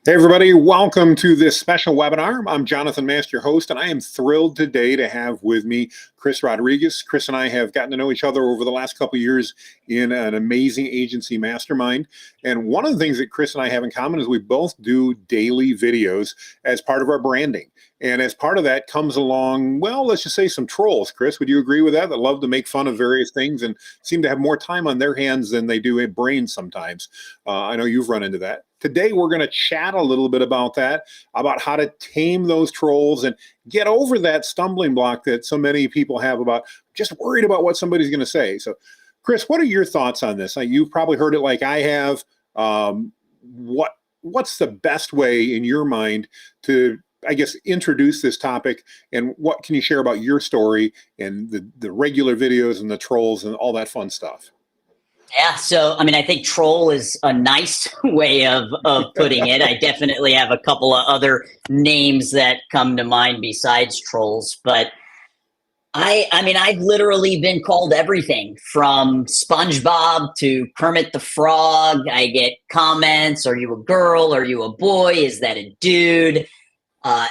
Hey, everybody, welcome to this special webinar. I'm Jonathan Mast, your host, and I am thrilled today to have with me Chris Rodriguez. Chris and I have gotten to know each other over the last couple of years in an amazing agency mastermind. And one of the things that Chris and I have in common is we both do daily videos as part of our branding. And as part of that comes along, well, let's just say some trolls. Chris, would you agree with that? That love to make fun of various things and seem to have more time on their hands than they do a brain sometimes. I know you've run into that. Today, we're going to chat a little bit about that, about how to tame those trolls and get over that stumbling block that so many people have about just worried about what somebody's going to say. So, Chris, what are your thoughts on this? You've probably heard it like I have. What's the best way in your mind to, I guess, introduce this topic, and what can you share about your story and the regular videos and the trolls and all that fun stuff? Yeah, so I mean, I think troll is a nice way of putting it. I definitely have a couple of other names that come to mind besides trolls, but I mean, I've literally been called everything from SpongeBob to Kermit the Frog. I get comments, are you a girl? Are you a boy? Is that a dude?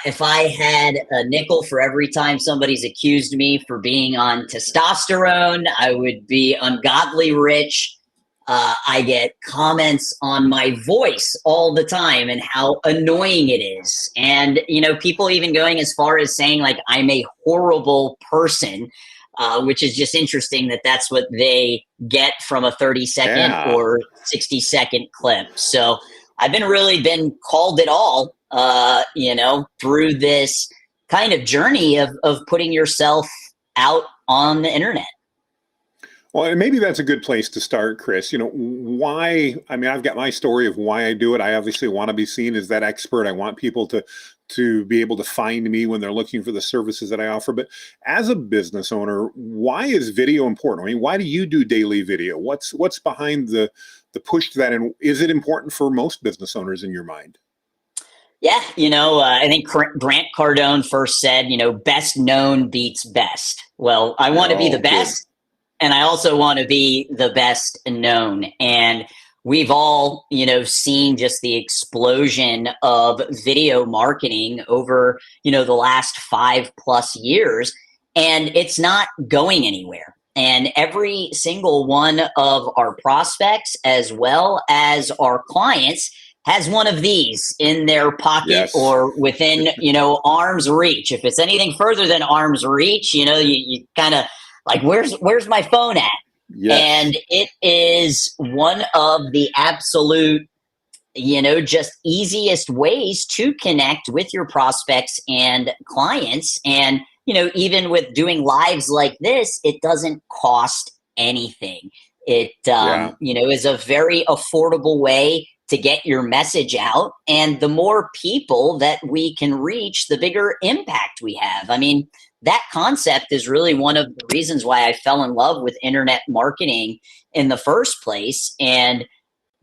If I had a nickel for every time somebody's accused me for being on testosterone, I would be ungodly rich. I get comments on my voice all the time and how annoying it is. And, you know, people even going as far as saying, like, I'm a horrible person, which is just interesting that that's what they get from a 30-second or 60-second clip. So I've been called it all, through this kind of journey of putting yourself out on the internet. Well, and maybe that's a good place to start, Chris. Why? I mean, I've got my story of why I do it. I obviously want to be seen as that expert. I want people to be able to find me when they're looking for the services that I offer. But as a business owner, why is video important? I mean, why do you do daily video? What's behind the push to that? And is it important for most business owners in your mind? Yeah, I think Grant Cardone first said, best known beats best. Well, I want to be the best. And I also want to be the best known. And we've all, seen just the explosion of video marketing over, the last 5+ years. And it's not going anywhere. And every single one of our prospects, as well as our clients, has one of these in their pocket. Yes. Or within, arm's reach. If it's anything further than arm's reach, you kind of like, where's my phone at? Yes. And it is one of the absolute, just easiest ways to connect with your prospects and clients. And, even with doing lives like this, it doesn't cost anything. It, is a very affordable way to get your message out. And the more people that we can reach, the bigger impact we have. I mean, that concept is really one of the reasons why I fell in love with internet marketing in the first place. And,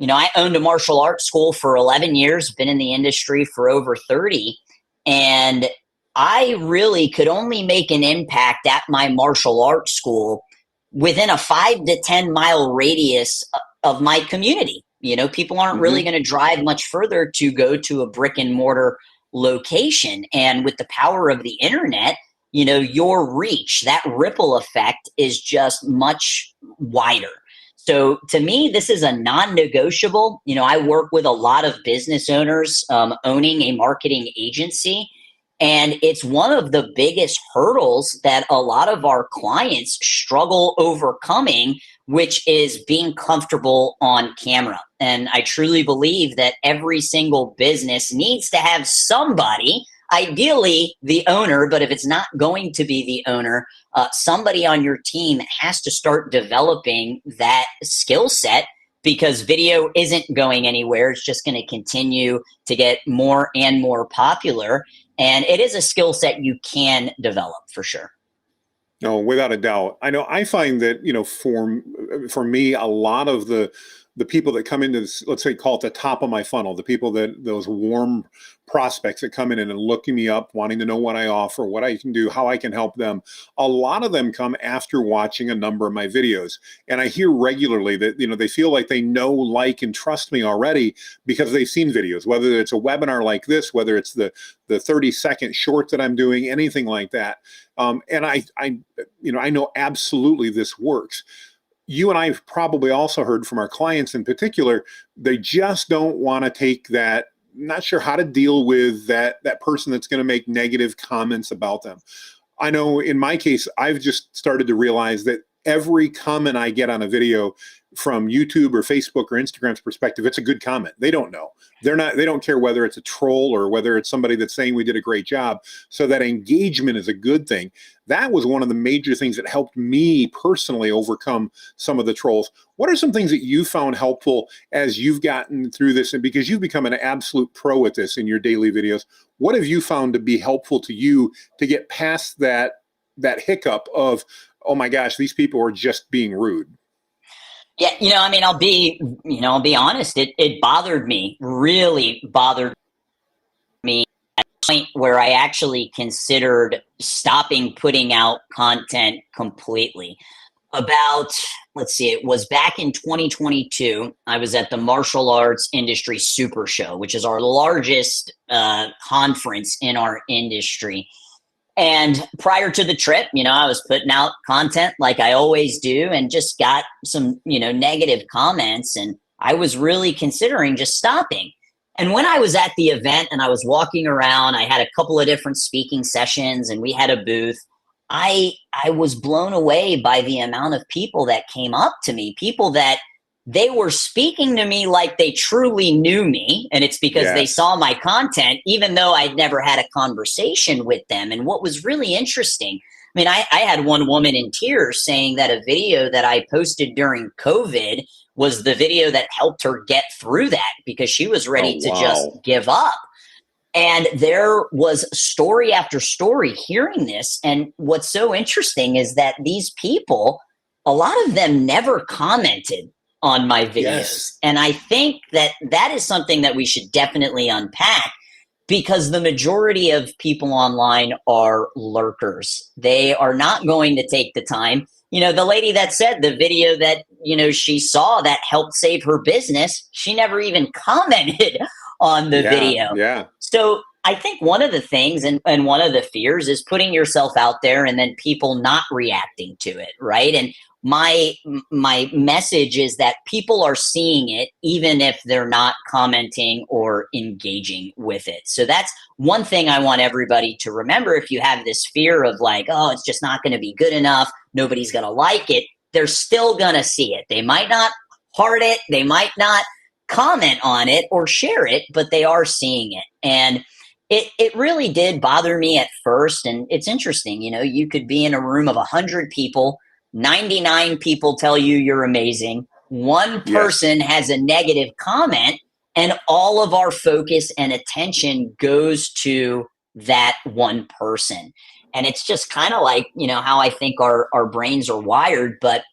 I owned a martial arts school for 11 years, been in the industry for over 30. And I really could only make an impact at my martial arts school within a 5 to 10 mile radius of my community. People aren't really going to drive much further to go to a brick and mortar location. And with the power of the internet, your reach, that ripple effect is just much wider. So to me, this is a non-negotiable. I work with a lot of business owners owning a marketing agency. And it's one of the biggest hurdles that a lot of our clients struggle overcoming, which is being comfortable on camera. And I truly believe that every single business needs to have somebody, ideally the owner, but if it's not going to be the owner, somebody on your team has to start developing that skill set, because video isn't going anywhere. It's just going to continue to get more and more popular. And it is a skill set you can develop for sure. No, without a doubt. I know I find that, for me, a lot of the the people that come into this, let's say, call it the top of my funnel, the people that those warm prospects that come in and looking me up, wanting to know what I offer, what I can do, how I can help them. A lot of them come after watching a number of my videos. And I hear regularly that, they feel like they know, like, and trust me already because they've seen videos, whether it's a webinar like this, whether it's the 30-second short that I'm doing, anything like that. And I know absolutely this works. You and I have probably also heard from our clients in particular, they just don't want to take that, not sure how to deal with that person that's going to make negative comments about them. I know in my case, I've just started to realize that every comment I get on a video from YouTube or Facebook or Instagram's perspective, it's a good comment. They don't know. They don't care whether it's a troll or whether it's somebody that's saying we did a great job. So that engagement is a good thing. That was one of the major things that helped me personally overcome some of the trolls. What are some things that you found helpful as you've gotten through this? And because you've become an absolute pro at this in your daily videos, what have you found to be helpful to you to get past that hiccup of, oh my gosh, these people are just being rude? Yeah, I'll be honest. It bothered me, really bothered me at a point where I actually considered stopping putting out content completely. Let's see, it was back in 2022. I was at the Martial Arts Industry Super Show, which is our largest conference in our industry. And prior to the trip, I was putting out content like I always do and just got some, negative comments. And I was really considering just stopping. And when I was at the event and I was walking around, I had a couple of different speaking sessions and we had a booth. I was blown away by the amount of people that came up to me, people that they were speaking to me like they truly knew me. And it's because they saw my content, even though I'd never had a conversation with them. And what was really interesting, I had one woman in tears saying that a video that I posted during COVID was the video that helped her get through that because she was ready to just give up. And there was story after story hearing this. And what's so interesting is that these people, a lot of them never commented on my videos. Yes. And I think that is something that we should definitely unpack because the majority of people online are lurkers. They are not going to take the time. The lady that said the video that, she saw that helped save her business, she never even commented on the video. Yeah. So I think one of the things and one of the fears is putting yourself out there and then people not reacting to it, right? And my message is that people are seeing it even if they're not commenting or engaging with it. So that's one thing I want everybody to remember. If you have this fear of like, oh, it's just not going to be good enough, nobody's going to like it, they're still going to see it. They might not heart it, they might not comment on it or share it, but they are seeing it. And it really did bother me at first. And it's interesting, you could be in a room of 100 people, 99 people tell you you're amazing. One person has a negative comment and all of our focus and attention goes to that one person. And it's just kind of like, how I think our brains are wired. But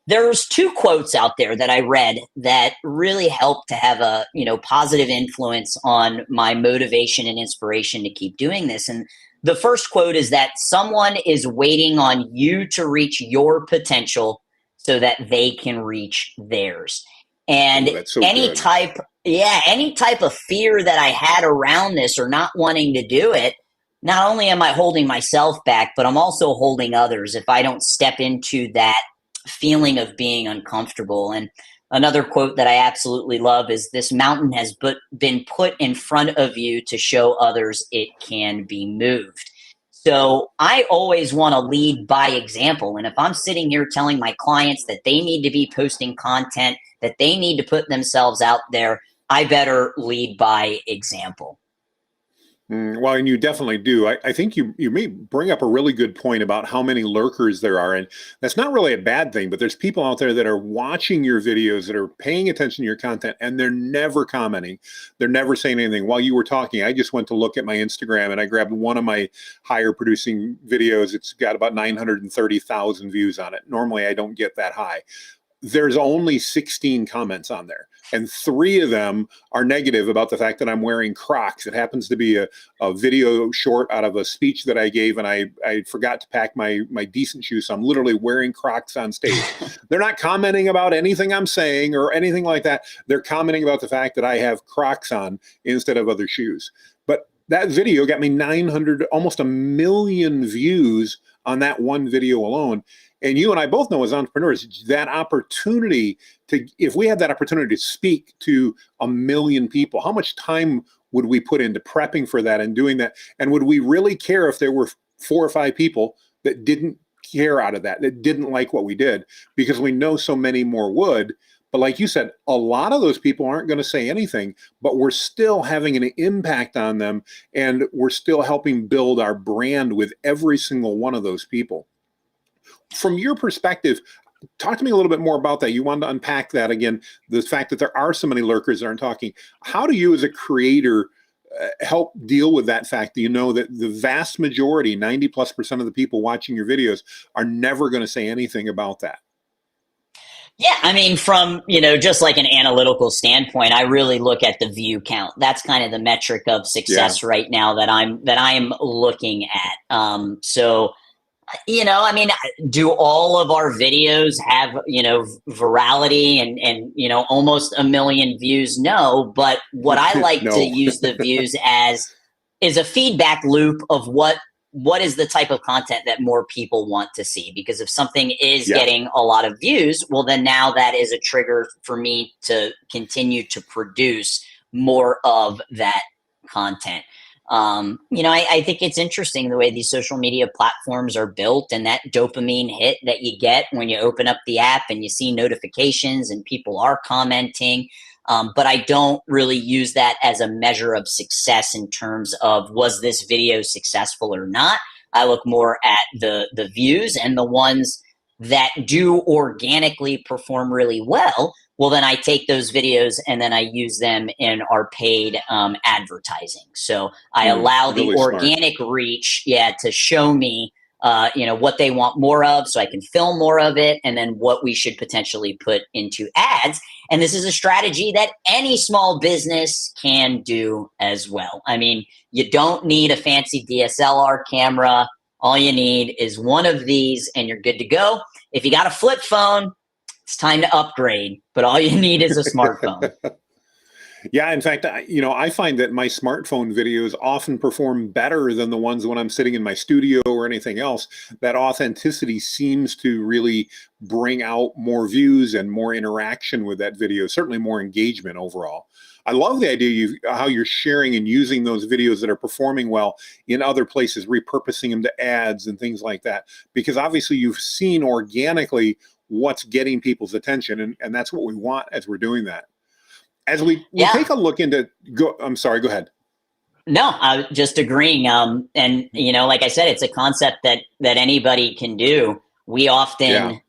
there's two quotes out there that I read that really helped to have a, positive influence on my motivation and inspiration to keep doing this. And the first quote is that someone is waiting on you to reach your potential so that they can reach theirs. And any type of fear that I had around this or not wanting to do it, not only am I holding myself back, but I'm also holding others if I don't step into that feeling of being uncomfortable. And another quote that I absolutely love is, this mountain has been put in front of you to show others it can be moved. So I always want to lead by example. And if I'm sitting here telling my clients that they need to be posting content, that they need to put themselves out there, I better lead by example. Well, and you definitely do. I think you may bring up a really good point about how many lurkers there are. And that's not really a bad thing, but there's people out there that are watching your videos, that are paying attention to your content, and they're never commenting. They're never saying anything. While you were talking, I just went to look at my Instagram and I grabbed one of my higher producing videos. It's got about 930,000 views on it. Normally, I don't get that high. there's only 16 comments on there. And 3 of them are negative about the fact that I'm wearing Crocs. It happens to be a video short out of a speech that I gave, and I forgot to pack my decent shoes. So I'm literally wearing Crocs on stage. They're not commenting about anything I'm saying or anything like that. They're commenting about the fact that I have Crocs on instead of other shoes. But that video got me 900, almost 1 million views on that one video alone. And you and I both know as entrepreneurs, that opportunity to, if we had that opportunity to speak to 1 million people, how much time would we put into prepping for that and doing that? And would we really care if there were 4 or 5 people that didn't care out of that didn't like what we did? Because we know so many more would. But like you said, a lot of those people aren't going to say anything, but we're still having an impact on them. And we're still helping build our brand with every single one of those people. From your perspective, talk to me a little bit more about that. You wanted to unpack that again, the fact that there are so many lurkers that aren't talking. How do you as a creator help deal with that fact that you know that the vast majority, 90+% of the people watching your videos are never going to say anything about that? Yeah, I mean, from, just like an analytical standpoint, I really look at the view count. That's kind of the metric of success right now that I'm looking at. So, I mean, do all of our videos have, virality and almost 1 million views? No, but what I like No. to use the views as is a feedback loop of what is the type of content that more people want to see. Because if something is getting a lot of views, well, then now that is a trigger for me to continue to produce more of that content. I think it's interesting the way these social media platforms are built, and that dopamine hit that you get when you open up the app and you see notifications and people are commenting. But I don't really use that as a measure of success in terms of, was this video successful or not? I look more at the views, and the ones that do organically perform really well. Well, then I take those videos and then I use them in our paid advertising. So I allow the really organic reach, to show me, what they want more of, so I can film more of it, and then what we should potentially put into ads. And this is a strategy that any small business can do as well. I mean, you don't need a fancy DSLR camera. All you need is one of these and you're good to go. If you got a flip phone, it's time to upgrade, but all you need is a smartphone. Yeah, in fact, I find that my smartphone videos often perform better than the ones when I'm sitting in my studio or anything else. That authenticity seems to really bring out more views and more interaction with that video, certainly more engagement overall. I love the idea how you're sharing and using those videos that are performing well in other places, repurposing them to ads and things like that, because obviously you've seen organically what's getting people's attention, and that's what we want as we're doing that. As we take a look into, I'm sorry, go ahead. No, I just agreeing. And like I said, it's a concept that anybody can do. We often,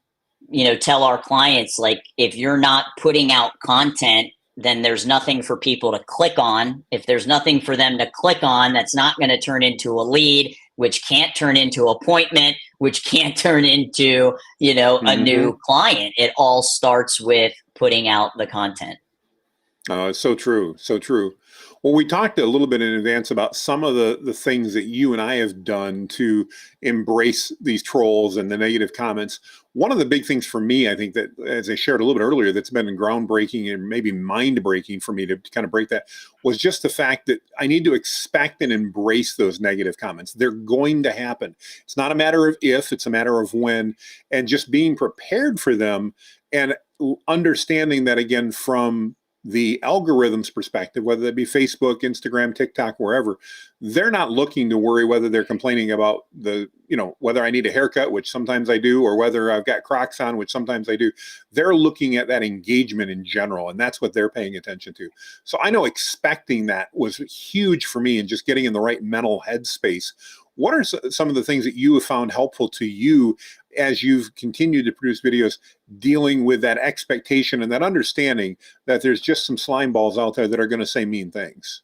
tell our clients, like, if you're not putting out content, then there's nothing for people to click on. If there's nothing for them to click on, that's not going to turn into a lead, which can't turn into appointment, which can't turn into, a new client. It all starts with putting out the content. It's so true. So true. Well, we talked a little bit in advance about some of the things that you and I have done to embrace these trolls and the negative comments. One of the big things for me, I think that, as I shared a little bit earlier, that's been groundbreaking and maybe mind-breaking for me to kind of break that, was just the fact that I need to expect and embrace those negative comments. They're going to happen. It's not a matter of if, it's a matter of when, and just being prepared for them and understanding that, again, from the algorithm's perspective, whether that be Facebook, Instagram, TikTok, wherever, they're not looking to worry whether they're complaining about whether I need a haircut, which sometimes I do, or whether I've got Crocs on, which sometimes I do. They're looking at that engagement in general, and that's what they're paying attention to. So I know expecting that was huge for me, and just getting in the right mental headspace. What are some of the things that you have found helpful to you as you've continued to produce videos, dealing with that expectation and that understanding that there's just some slime balls out there that are going to say mean things?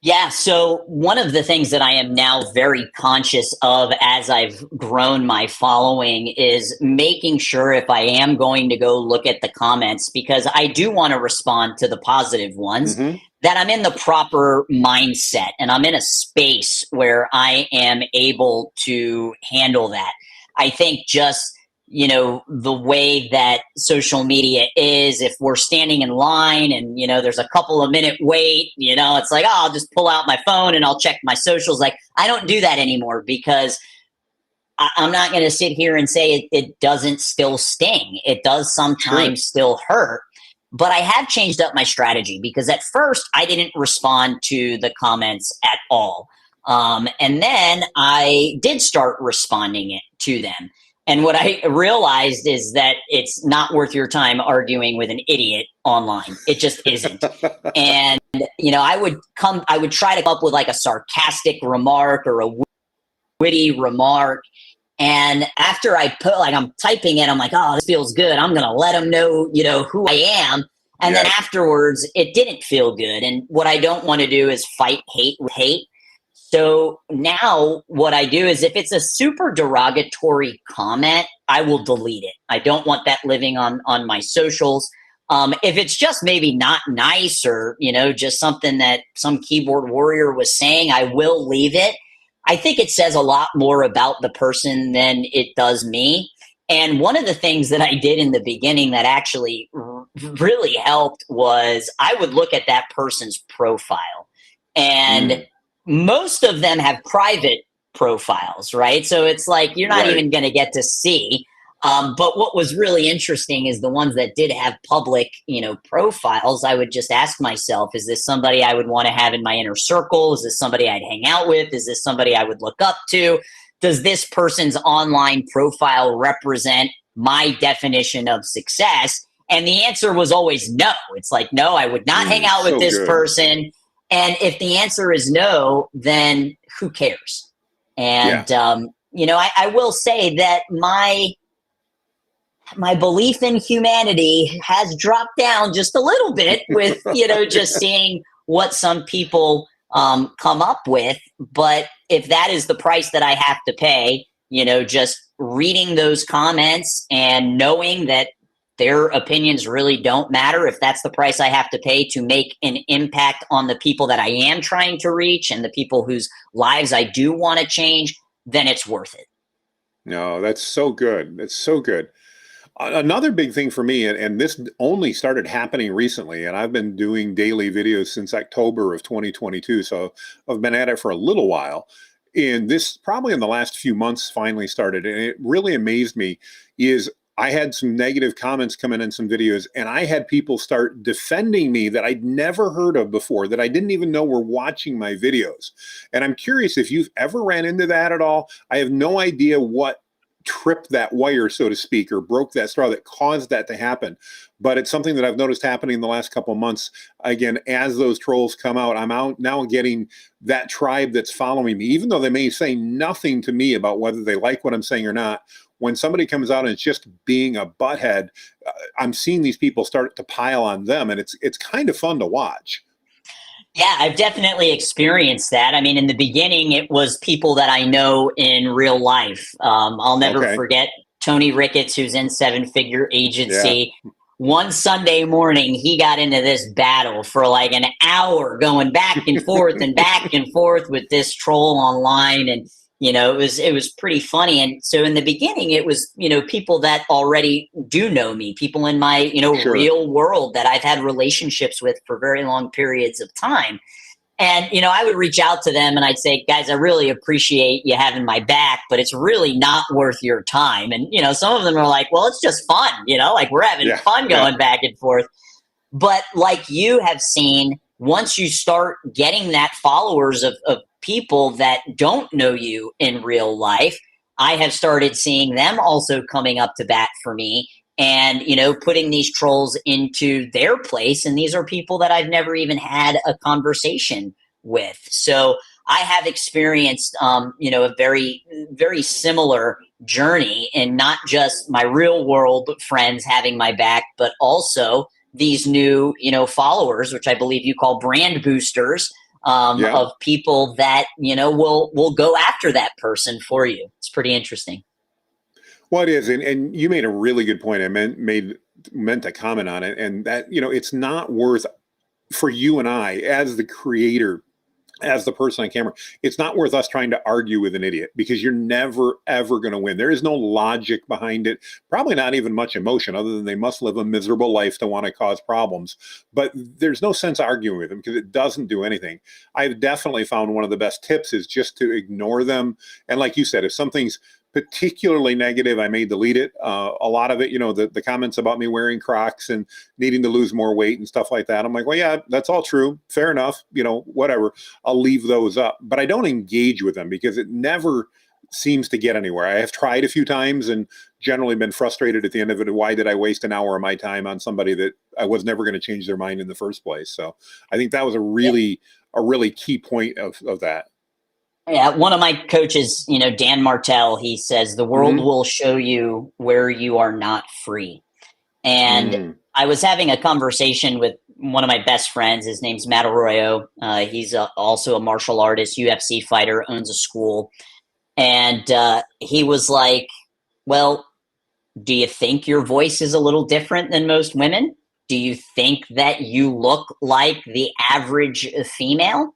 Yeah. So one of the things that I am now very conscious of as I've grown my following is making sure if I am going to go look at the comments, because I do want to respond to the positive ones, Hmm. that I'm in the proper mindset and I'm in a space where I am able to handle that. I think just the way that social media is, if we're standing in line and there's a couple of minute wait, it's like, oh, I'll just pull out my phone and I'll check my socials. Like, I don't do that anymore because I'm not going to sit here and say it doesn't still sting. It does Sure. sometimes still hurt. But I have changed up my strategy because at first I didn't respond to the comments at all. And then I did start responding to them. And what I realized is that it's not worth your time arguing with an idiot online. It just isn't. And, I would try to come up with like a sarcastic remark or a witty remark. And after I put, like, I'm typing it, I'm like, oh, this feels good. I'm going to let them know, who I am. And then Yes. afterwards, it didn't feel good. And what I don't want to do is fight hate with hate. So now what I do is if it's a super derogatory comment, I will delete it. I don't want that living on my socials. If it's just maybe not nice or, just something that some keyboard warrior was saying, I will leave it. I think it says a lot more about the person than it does me. And one of the things that I did in the beginning that actually really helped was I would look at that person's profile. And Mm, most of them have private profiles, right? So it's like you're not right. even going to get to see. But what was really interesting is the ones that did have public, profiles. I would just ask myself, is this somebody I would want to have in my inner circle? Is this somebody I'd hang out with? Is this somebody I would look up to? Does this person's online profile represent my definition of success? And the answer was always no. It's like, no, I would not hang Mm, out with so this good. person. And if the answer is no, then who cares? Yeah. And I will say that my belief in humanity has dropped down just a little bit with just seeing what some people come up with. But if that is the price that I have to pay, just reading those comments and knowing that their opinions really don't matter, if that's the price I have to pay to make an impact on the people that I am trying to reach and the people whose lives I do want to change, then it's worth it. No, that's so good. That's so good. Another big thing for me, and this only started happening recently, and I've been doing daily videos since October of 2022, so I've been at it for a little while. And this probably in the last few months finally started, and it really amazed me. Is I had some negative comments come in some videos, and I had people start defending me that I'd never heard of before, that I didn't even know were watching my videos. And I'm curious if you've ever ran into that at all. I have no idea what tripped that wire, so to speak, or broke that straw that caused that to happen. But it's something that I've noticed happening in the last couple of months. Again, as those trolls come out, I'm out now getting that tribe that's following me, even though they may say nothing to me about whether they like what I'm saying or not. When somebody comes out and it's just being a butthead, I'm seeing these people start to pile on them, and it's kind of fun to watch. Yeah, I've definitely experienced that. I mean, in the beginning, it was people that I know in real life. I'll never Okay. forget Tony Ricketts, who's in Seven Figure Yeah. Agency. One Sunday morning, he got into this battle for like an hour, going back and forth with this troll online. And it was pretty funny. And so in the beginning, it was people that already do know me, people in my Sure. real world that I've had relationships with for very long periods of time. And I would reach out to them and I'd say, guys, I really appreciate you having my back, but it's really not worth your time. And some of them are like, well, it's just fun, like we're having Yeah. fun Yeah. going back and forth. But like you have seen, once you start getting that followers of people that don't know you in real life, I have started seeing them also coming up to bat for me and, putting these trolls into their place. And these are people that I've never even had a conversation with. So I have experienced, a very, very similar journey in not just my real world friends having my back, but also these new followers, which I believe you call brand boosters, Yeah. of people that, will go after that person for you. It's pretty interesting. Well, it is, and you made a really good point. I meant to comment on it, and that it's not worth for you and I as the creator, as the person on camera, it's not worth us trying to argue with an idiot because you're never, ever going to win. There is no logic behind it, probably not even much emotion other than they must live a miserable life to want to cause problems. But there's no sense arguing with them because it doesn't do anything. I've definitely found one of the best tips is just to ignore them. And like you said, if something's particularly negative, I may delete it. A lot of it, the comments about me wearing Crocs and needing to lose more weight and stuff like that. I'm like, well, yeah, that's all true. Fair enough. Whatever. I'll leave those up, but I don't engage with them because it never seems to get anywhere. I have tried a few times and generally been frustrated at the end of it. Why did I waste an hour of my time on somebody that I was never going to change their mind in the first place? So I think that was a really key point of that. Yeah, one of my coaches, Dan Martell, he says the world will show you where you are not free. And I was having a conversation with one of my best friends. His name's Matt Arroyo. He's also a martial artist, UFC fighter, owns a school. And he was like, well, do you think your voice is a little different than most women? Do you think that you look like the average female?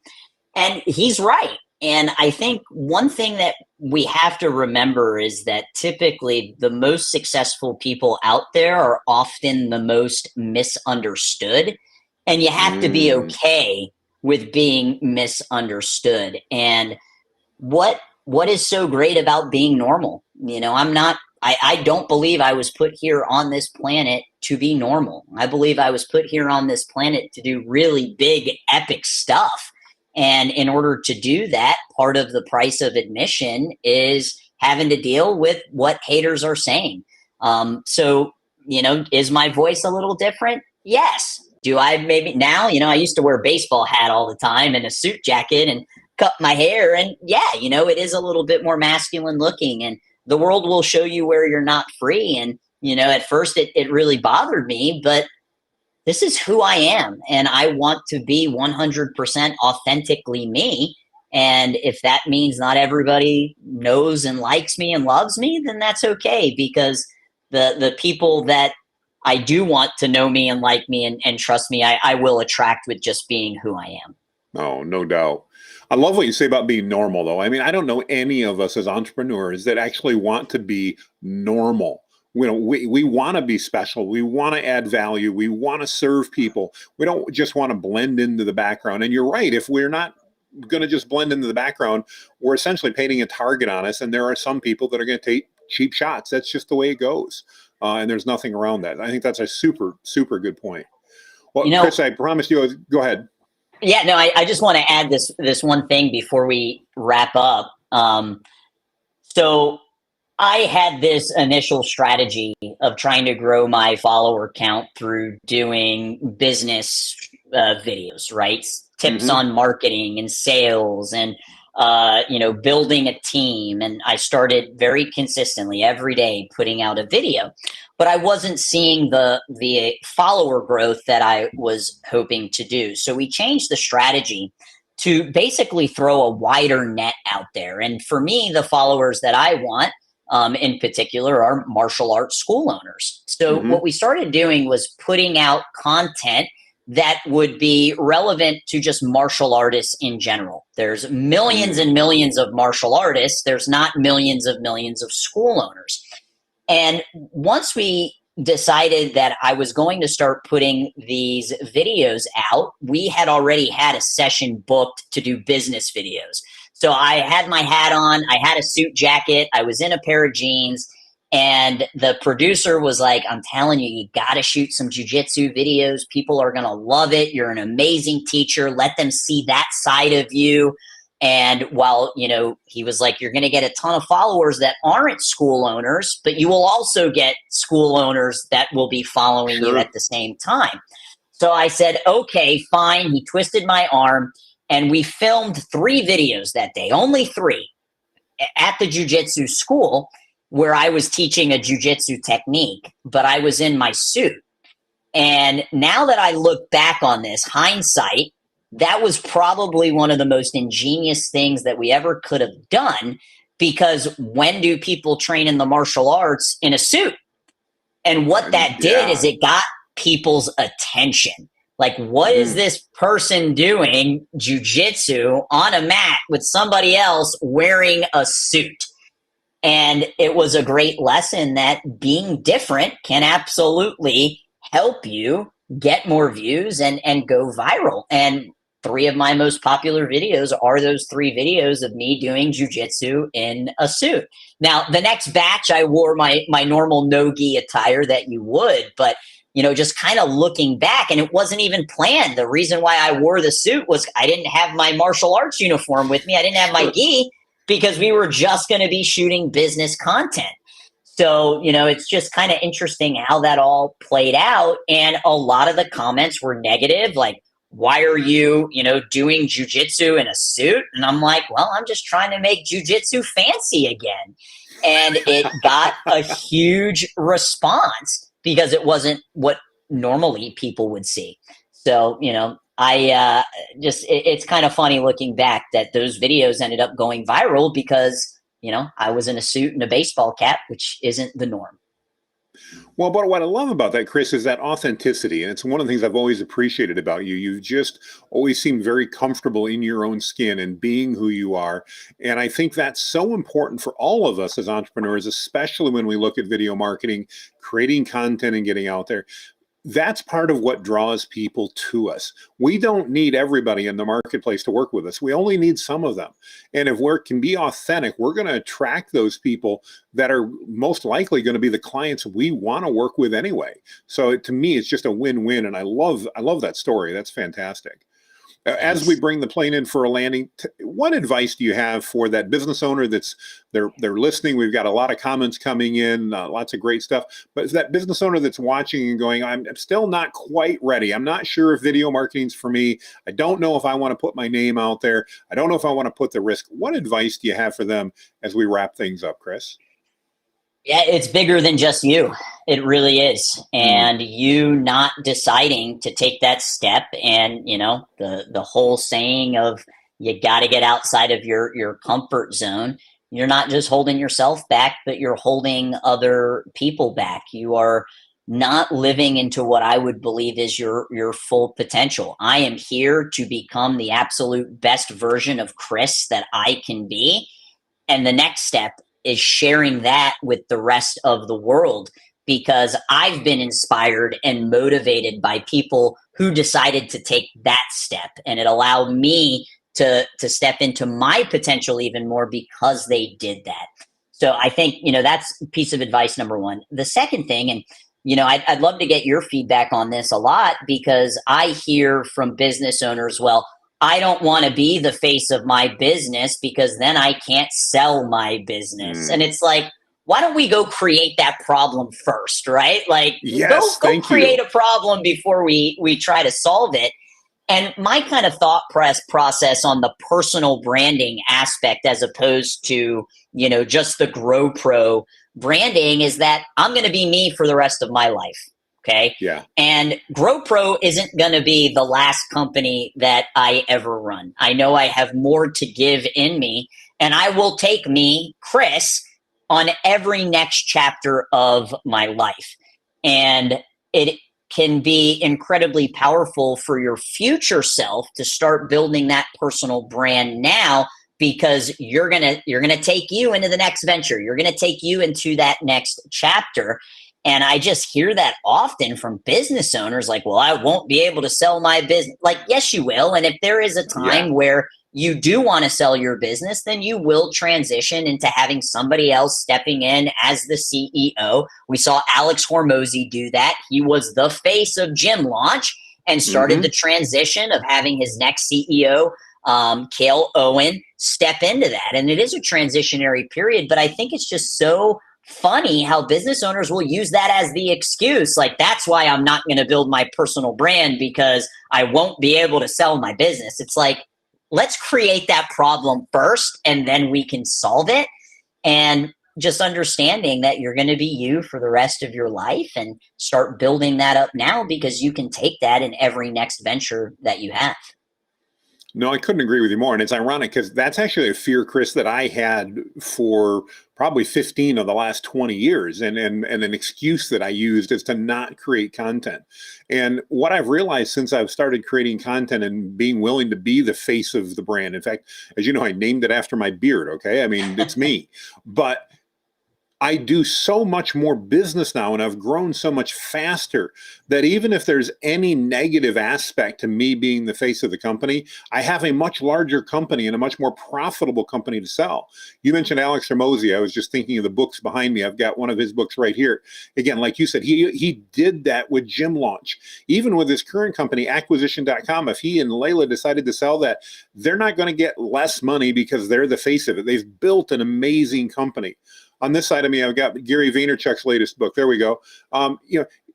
And he's right. And I think one thing that we have to remember is that typically the most successful people out there are often the most misunderstood. And you have to be okay with being misunderstood. And what is so great about being normal? I don't believe I was put here on this planet to be normal. I believe I was put here on this planet to do really big, epic stuff. And in order to do that, part of the price of admission is having to deal with what haters are saying. So, is my voice a little different? Yes. Do I maybe now, I used to wear a baseball hat all the time and a suit jacket and cut my hair. And yeah, it is a little bit more masculine looking and the world will show you where you're not free. And, at first it really bothered me, but this is who I am, and I want to be 100% authentically me. And if that means not everybody knows and likes me and loves me, then that's okay, because the people that I do want to know me and like me and trust me, I will attract with just being who I am. Oh, no doubt. I love what you say about being normal, though. I mean, I don't know any of us as entrepreneurs that actually want to be normal. We want to be special. We want to add value. We want to serve people. We don't just want to blend into the background. And you're right. If we're not going to just blend into the background, we're essentially painting a target on us. And there are some people that are going to take cheap shots. That's just the way it goes. And there's nothing around that. I think that's a super, super good point. Well, Chris, I promised you, go ahead. Yeah, no, I just want to add this one thing before we wrap up. So I had this initial strategy of trying to grow my follower count through doing business videos, right? Tips on marketing and sales and, building a team. And I started very consistently every day putting out a video, but I wasn't seeing the follower growth that I was hoping to do. So we changed the strategy to basically throw a wider net out there. And for me, the followers that I want, in particular, are martial arts school owners. So what we started doing was putting out content that would be relevant to just martial artists in general. There's millions and millions of martial artists. There's not millions of school owners. And once we decided that I was going to start putting these videos out, we had already had a session booked to do business videos. So I had my hat on, I had a suit jacket, I was in a pair of jeans, and the producer was like, I'm telling you, you got to shoot some jiu-jitsu videos. People are going to love it. You're an amazing teacher. Let them see that side of you. And while, he was like, you're going to get a ton of followers that aren't school owners, but you will also get school owners that will be following you at the same time. So I said, okay, fine. He twisted my arm. And we filmed 3 videos that day, only 3, at the jiu-jitsu school where I was teaching a jiu-jitsu technique, but I was in my suit. And now that I look back on this, hindsight, that was probably one of the most ingenious things that we ever could have done, because when do people train in the martial arts in a suit? And what that did is it got people's attention. Like, what is this person doing jujitsu on a mat with somebody else wearing a suit? And it was a great lesson that being different can absolutely help you get more views and go viral. And 3 of my most popular videos are those 3 videos of me doing jujitsu in a suit. Now, the next batch, I wore my normal no-gi attire that you would, but just kind of looking back, and it wasn't even planned. The reason why I wore the suit was I didn't have my martial arts uniform with me. I didn't have my gi because we were just going to be shooting business content. So, it's just kind of interesting how that all played out. And a lot of the comments were negative, like, why are you, doing jujitsu in a suit? And I'm like, well, I'm just trying to make jujitsu fancy again. And it got a huge response because it wasn't what normally people would see. So, it's kind of funny looking back that those videos ended up going viral because, I was in a suit and a baseball cap, which isn't the norm. Well, but what I love about that, Chris, is that authenticity. And it's one of the things I've always appreciated about you. You've just always seemed very comfortable in your own skin and being who you are. And I think that's so important for all of us as entrepreneurs, especially when we look at video marketing, creating content and getting out there. That's part of what draws people to us. We don't need everybody in the marketplace to work with us. We only need some of them. And if we can be authentic, we're going to attract those people that are most likely going to be the clients we want to work with anyway. So to me, it's just a win-win. And I love that story. That's fantastic. As we bring the plane in for a landing, what advice do you have for that business owner that's they're listening? We've got a lot of comments coming in, lots of great stuff. But is that business owner that's watching and going, I'm still not quite ready. I'm not sure if video marketing's for me. I don't know if I want to put my name out there. I don't know if I want to put the risk. What advice do you have for them as we wrap things up, Chris? Yeah, it's bigger than just you. It really is. And you not deciding to take that step, and, the whole saying of you got to get outside of your comfort zone. You're not just holding yourself back, but you're holding other people back. You are not living into what I would believe is your full potential. I am here to become the absolute best version of Chris that I can be. And the next step is sharing that with the rest of the world, because I've been inspired and motivated by people who decided to take that step, and it allowed me to step into my potential even more because they did that. So I think, that's piece of advice number 1. The second thing, and I'd love to get your feedback on this a lot, because I hear from business owners, well, I don't want to be the face of my business because then I can't sell my business. And it's like, why don't we go create that problem first, right? Like, yes, go create a problem before we try to solve it. And my kind of thought process on the personal branding aspect, as opposed to, just the GoPro branding, is that I'm going to be me for the rest of my life. Okay. Yeah. And GoPro isn't going to be the last company that I ever run. I know I have more to give in me, and I will take me, Chris, on every next chapter of my life. And it can be incredibly powerful for your future self to start building that personal brand now, because you're going to take you into the next venture. You're going to take you into that next chapter. And I just hear that often from business owners, like, well, I won't be able to sell my business. Like, yes, you will. And if there is a time where you do want to sell your business, then you will transition into having somebody else stepping in as the CEO. We saw Alex Hormozy do that. He was the face of Gym Launch and started the transition of having his next CEO, Cale Owen, step into that. And it is a transitionary period, but I think it's just so funny how business owners will use that as the excuse. Like, that's why I'm not going to build my personal brand, because I won't be able to sell my business. It's like, let's create that problem first, and then we can solve it. And just understanding that you're going to be you for the rest of your life, and start building that up now, because you can take that in every next venture that you have. No, I couldn't agree with you more. And it's ironic because that's actually a fear, Chris, that I had for probably 15 of the last 20 years. And an excuse that I used is to not create content. And what I've realized since I've started creating content and being willing to be the face of the brand, in fact, as you know, I named it after my beard. Okay. I mean, it's me. But I do so much more business now and I've grown so much faster that even if there's any negative aspect to me being the face of the company, I have a much larger company and a much more profitable company to sell. You mentioned Alex Hormozi. I was just thinking of the books behind me. I've got one of his books right here. Again, like you said, he did that with Gym Launch. Even with his current company, acquisition.com, if he and Layla decided to sell that, they're not going to get less money because they're the face of it. They've built an amazing company. On this side of me, I've got Gary Vaynerchuk's latest book. There we go.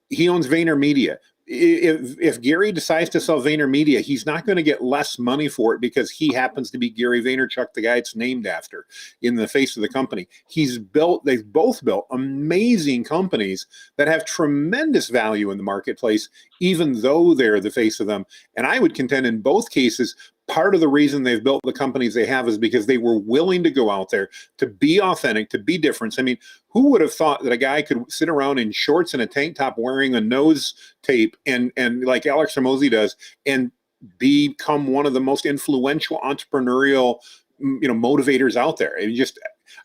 He owns VaynerMedia. If Gary decides to sell VaynerMedia, he's not going to get less money for it because he happens to be Gary Vaynerchuk, the guy it's named after, in the face of the company. They've both built amazing companies that have tremendous value in the marketplace, even though they're the face of them. And I would contend in both cases, part of the reason they've built the companies they have is because they were willing to go out there to be authentic, to be different. I mean, who would have thought that a guy could sit around in shorts and a tank top wearing a nose tape and like Alex Hormozi does and become one of the most influential entrepreneurial, motivators out there? It just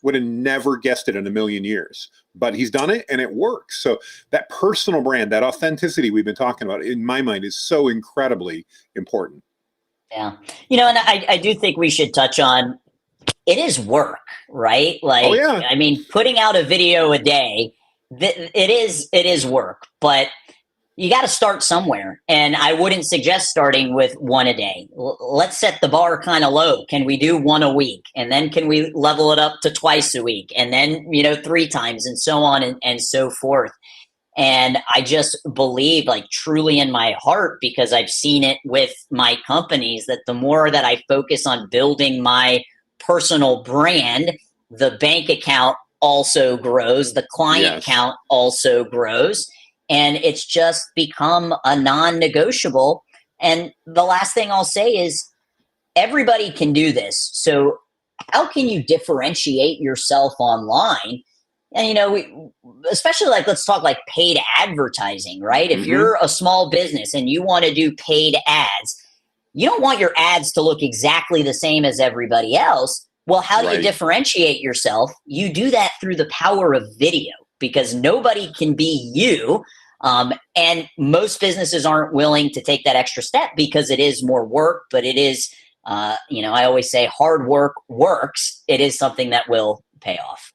would have never guessed it in a million years, but he's done it and it works. So that personal brand, that authenticity we've been talking about, in my mind, is so incredibly important. Yeah. And I do think we should touch on, it is work, right? Like, oh, yeah. I mean, putting out a video a day, it is work, but you got to start somewhere. And I wouldn't suggest starting with one a day. Let's set the bar kind of low. Can we do one a week? And then can we level it up to twice a week? And then, 3 times and so on and so forth. And I just believe, like, truly in my heart, because I've seen it with my companies, that the more that I focus on building my personal brand, the bank account also grows, the client count also grows, and it's just become a non-negotiable. And the last thing I'll say is everybody can do this. So how can you differentiate yourself online? And, especially let's talk like paid advertising, right? If you're a small business and you want to do paid ads, you don't want your ads to look exactly the same as everybody else. Well, how do you differentiate yourself? You do that through the power of video, because nobody can be you. And most businesses aren't willing to take that extra step because it is more work, but it is, I always say hard work works. It is something that will pay off.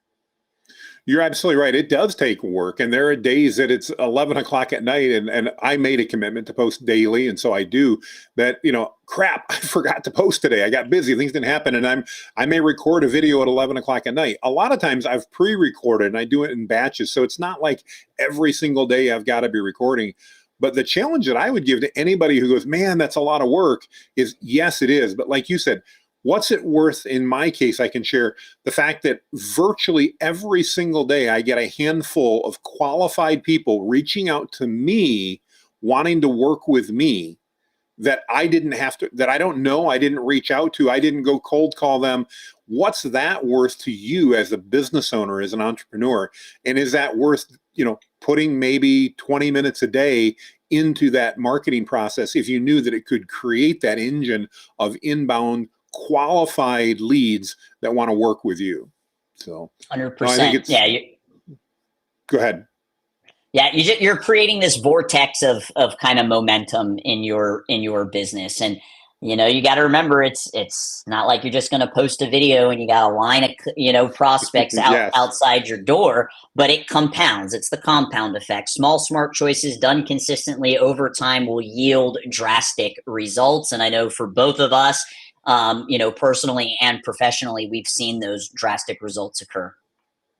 You're absolutely right. It does take work. And there are days that it's 11 o'clock at night and I made a commitment to post daily. And so I do that, crap, I forgot to post today. I got busy. Things didn't happen. And I may record a video at 11 o'clock at night. A lot of times I've pre-recorded and I do it in batches. So it's not like every single day I've got to be recording. But the challenge that I would give to anybody who goes, man, that's a lot of work, is yes, it is. But like you said, what's it worth? In my case, I can share the fact that virtually every single day I get a handful of qualified people reaching out to me, wanting to work with me, that I didn't have to, that I don't know, I didn't reach out to, I didn't go cold call them. What's that worth to you as a business owner, as an entrepreneur? And is that worth, putting maybe 20 minutes a day into that marketing process if you knew that it could create that engine of inbound qualified leads that want to work with you? So 100%. Go ahead. Yeah, you're creating this vortex of kind of momentum in your business, and you got to remember it's not like you're just going to post a video and you got a line of prospects outside your door, but it compounds. It's the compound effect. Small smart choices done consistently over time will yield drastic results, and I know for both of us, personally and professionally, we've seen those drastic results occur.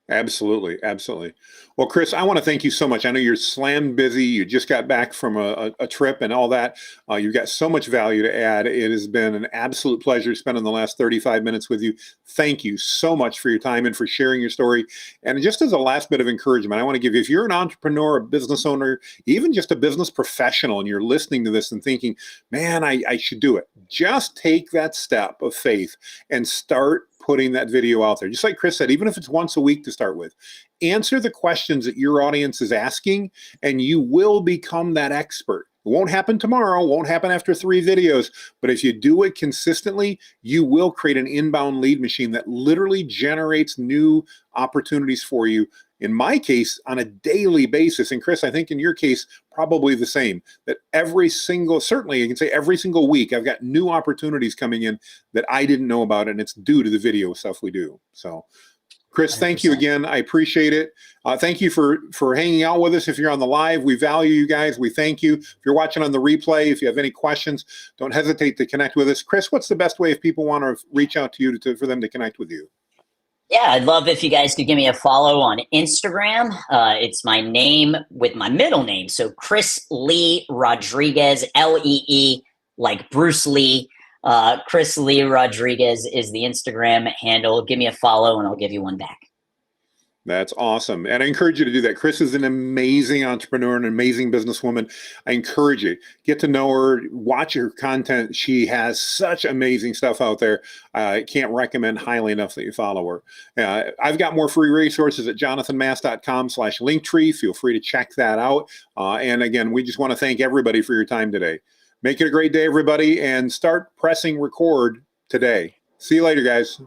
Absolutely. Absolutely. Well, Chris, I want to thank you so much. I know you're slammed busy. You just got back from a trip and all that. You've got so much value to add. It has been an absolute pleasure spending the last 35 minutes with you. Thank you so much for your time and for sharing your story. And just as a last bit of encouragement, I want to give you, if you're an entrepreneur, a business owner, even just a business professional, and you're listening to this and thinking, man, I should do it. Just take that step of faith and start putting that video out there. Just like Chris said, even if it's once a week to start with, answer the questions that your audience is asking, and you will become that expert. It won't happen tomorrow, won't happen after 3 videos, but if you do it consistently, you will create an inbound lead machine that literally generates new opportunities for you. In my case, on a daily basis. And Chris, I think in your case, probably the same, that certainly you can say every single week, I've got new opportunities coming in that I didn't know about, and it's due to the video stuff we do. So Chris, thank you again. I appreciate it. Thank you for hanging out with us. If you're on the live, we value you guys. We thank you. If you're watching on the replay, if you have any questions, don't hesitate to connect with us. Chris, what's the best way if people want to reach out to you for them to connect with you? Yeah, I'd love if you guys could give me a follow on Instagram. It's my name with my middle name. So Chris Lee Rodriguez, Lee, like Bruce Lee. Chris Lee Rodriguez is the Instagram handle. Give me a follow and I'll give you one back. That's awesome. And I encourage you to do that. Chris is an amazing entrepreneur, an amazing businesswoman. I encourage you, get to know her, watch her content. She has such amazing stuff out there. I can't recommend highly enough that you follow her. I've got more free resources at jonathanmast.com/linktree. Feel free to check that out. And again, we just want to thank everybody for your time today. Make it a great day, everybody, and start pressing record today. See you later, guys.